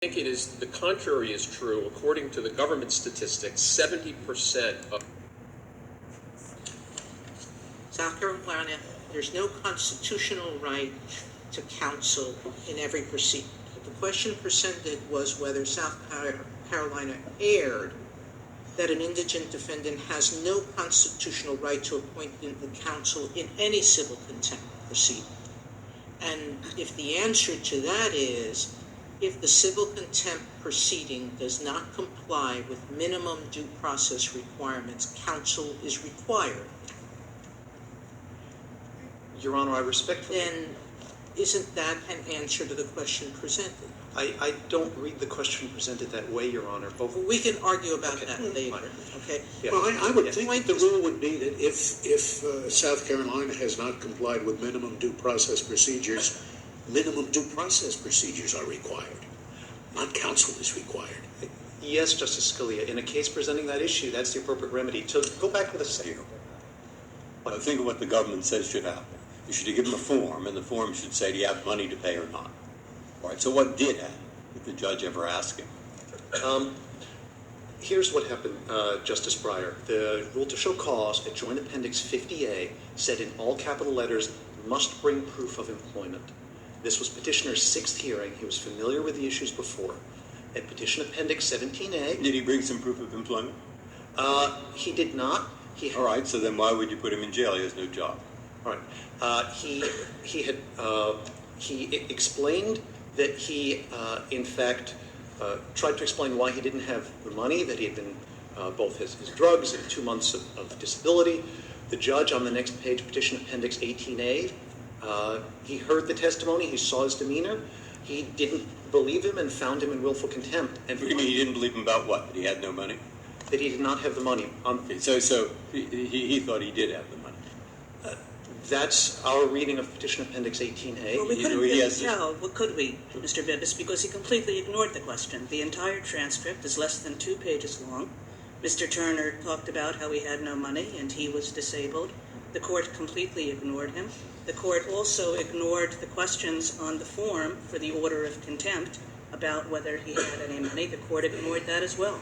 think it is the contrary is true. According to the government statistics, 70% of South Carolina, there's no constitutional right to counsel in every proceeding. The question presented was whether South Carolina erred that an indigent defendant has no constitutional right to appoint the counsel in any civil contempt proceeding. And if the answer to that is, if the civil contempt proceeding does not comply with minimum due process requirements, counsel is required. Your Honor, I respectfully... Then isn't that an answer to the question presented? I don't read the question presented that way, Your Honor. Well, we can argue about that later, okay? Yeah. Well, I would think that the rule would be that if South Carolina has not complied with minimum due process procedures, minimum due process procedures are required. Not counsel is required. Yes, Justice Scalia. In a case presenting that issue, that's the appropriate remedy. So go back to the second. Think of what the government says should happen. You should give them a form, and the form should say, do you have money to pay or not? All right, so what did happen? Did the judge ever ask him? Here's what happened, Justice Breyer. The rule to show cause at Joint Appendix 50A said in all capital letters, must bring proof of employment. This was petitioner's sixth hearing. He was familiar with the issues before. At Petition Appendix 17A... Did he bring some proof of employment? He did not. All right, so then why would you put him in jail? He has no job. All right. He explained that he, in fact, tried to explain why he didn't have the money, that he had been both his drugs and 2 months of disability. The judge on the next page, Petition Appendix 18A, he heard the testimony, he saw his demeanor, he didn't believe him and found him in willful contempt. And what do you mean he didn't believe him about what? That he had no money? That he did not have the money. So he thought he did have the money. That's our reading of Petition Appendix 18A. Well, we couldn't really tell, could we, Mr. Bibas, because he completely ignored the question. The entire transcript is less than 2 pages long. Mr. Turner talked about how he had no money and he was disabled. The court completely ignored him. The court also ignored the questions on the form for the order of contempt about whether he had any money. The court ignored that as well.